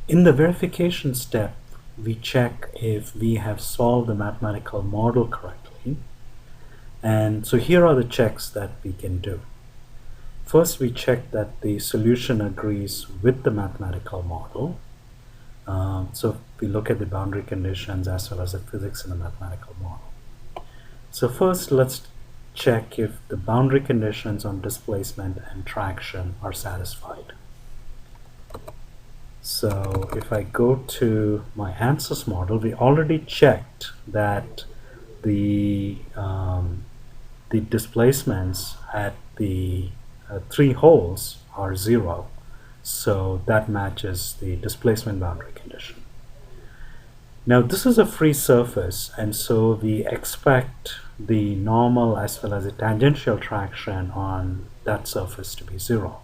In the verification step, we check if we have solved the mathematical model correctly. And so here are the checks that we can do. First, we check that the solution agrees with the mathematical model. So we look at the boundary conditions as well as the physics in the mathematical model. So first, let's check if the boundary conditions on displacement and traction are satisfied. So if I go to my ANSYS model, we already checked that the displacements at the 3 holes are 0. So that matches the displacement boundary condition. Now this is a free surface, and so we expect the normal as well as the tangential traction on that surface to be 0.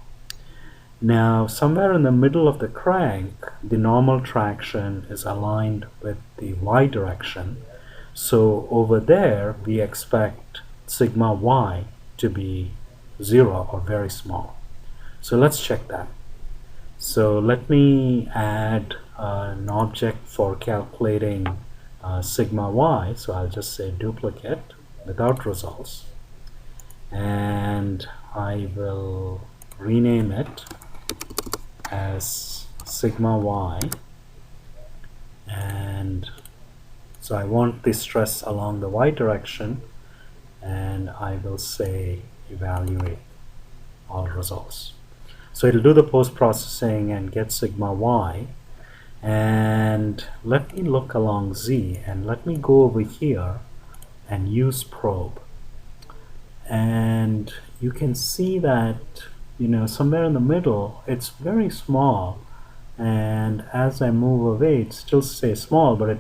Now somewhere in the middle of the crank, the normal traction is aligned with the y direction. So over there we expect sigma y to be 0 or very small. So let's check that. So let me add an object for calculating sigma y. So I'll just say duplicate without results, and I will rename it as sigma y, and so I want the stress along the y direction, and I will say evaluate all results. So it'll do the post-processing and get sigma y, and let me look along z, and let me go over here and use probe, and you can see that somewhere in the middle it's very small, and as I move away it still stays small, but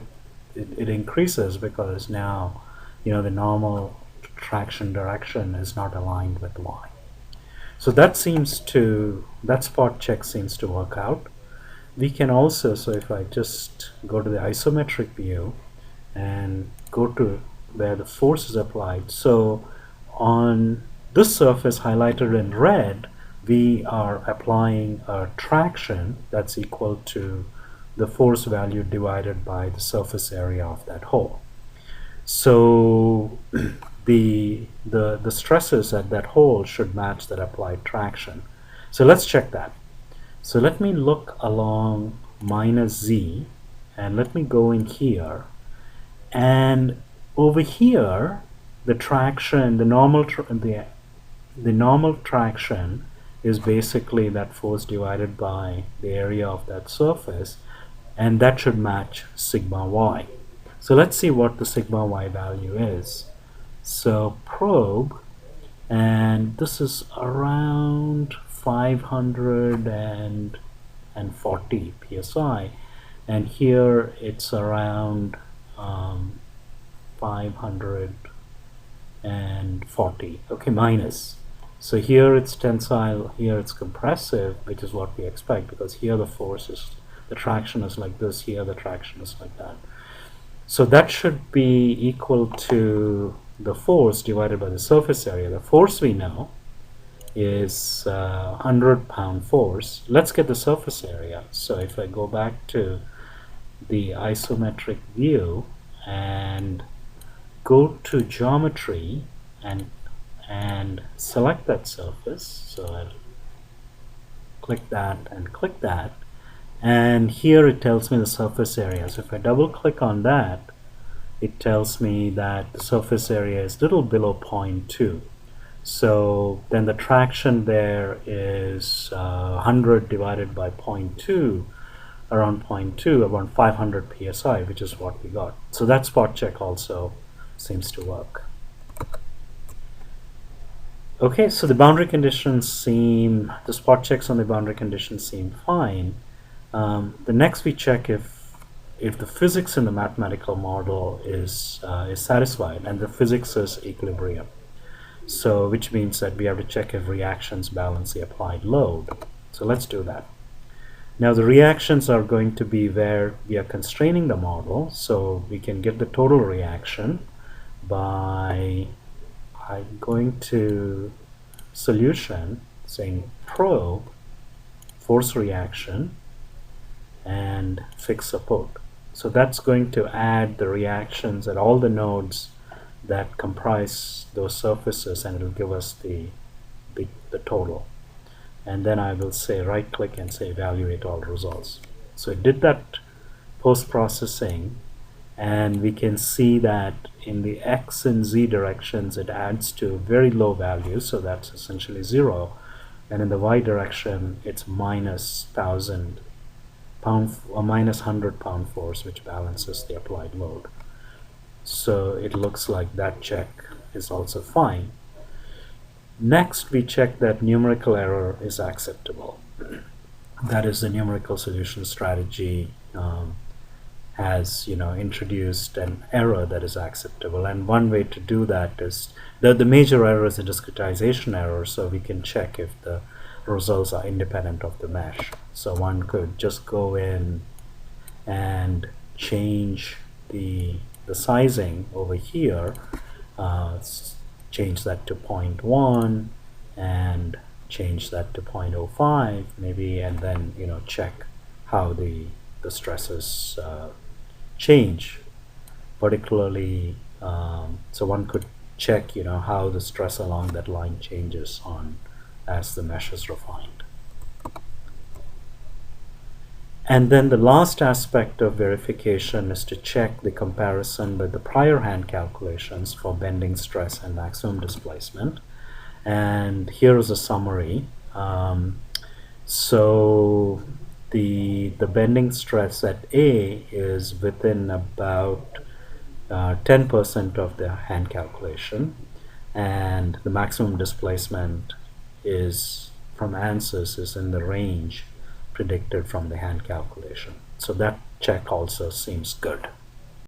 it increases because now the normal traction direction is not aligned with y. So that spot check seems to work out. We can also, so if I just go to the isometric view and go to where the force is applied, so on this surface highlighted in red, we are applying a traction that's equal to the force value divided by the surface area of that hole. So the stresses at that hole should match that applied traction. So let's check that. So let me look along minus z, and let me go in here, and over here the traction, the normal traction is basically that force divided by the area of that surface, and that should match sigma y. So let's see what the sigma y value is. So probe, and this is around 540 psi, and here it's around 540, okay, minus. So here it's tensile, here it's compressive, which is what we expect, because here the traction is like this, here the traction is like that. So that should be equal to the force divided by the surface area. The force we know is 100-pound force. Let's get the surface area. So if I go back to the isometric view and go to geometry and select that surface, so I'll click that and click that, and here it tells me the surface area. So if I double click on that, it tells me that the surface area is little below 0.2. So then the traction there is 100 divided by 0.2, around 0.2, around 500 psi, which is what we got. So that spot check also seems to work. Okay, so the boundary conditions the spot checks on the boundary conditions seem fine. The next we check if the physics in the mathematical model is satisfied, and the physics is equilibrium. So which means that we have to check if reactions balance the applied load. So let's do that. Now the reactions are going to be where we are constraining the model, so we can get the total reaction by going to solution, saying probe force reaction, and and fix support. So that's going to add the reactions at all the nodes that comprise those surfaces, and it'll give us the total. And then I will say right click and say evaluate all results. So it did that post-processing, and we can see that in the X and Z directions it adds to very low values, so that's essentially 0, and in the Y direction it's minus 1000 pound or minus 100 pound force, which balances the applied load. So it looks like that check is also fine. Next, we check that numerical error is acceptable. That is, the numerical solution strategy has introduced an error that is acceptable, and one way to do that is the major error is a discretization error, so we can check if the results are independent of the mesh. So one could just go in and change the sizing over here, change that to 0.1 and change that to 0.05 maybe, and then check how the stresses change, particularly so one could check how the stress along that line changes on as the mesh is refined. And then the last aspect of verification is to check the comparison with the prior hand calculations for bending stress and maximum displacement. And here is a summary. So the bending stress at A is within about 10% of the hand calculation, and the maximum displacement is from ANSYS is in the range predicted from the hand calculation. So that check also seems good.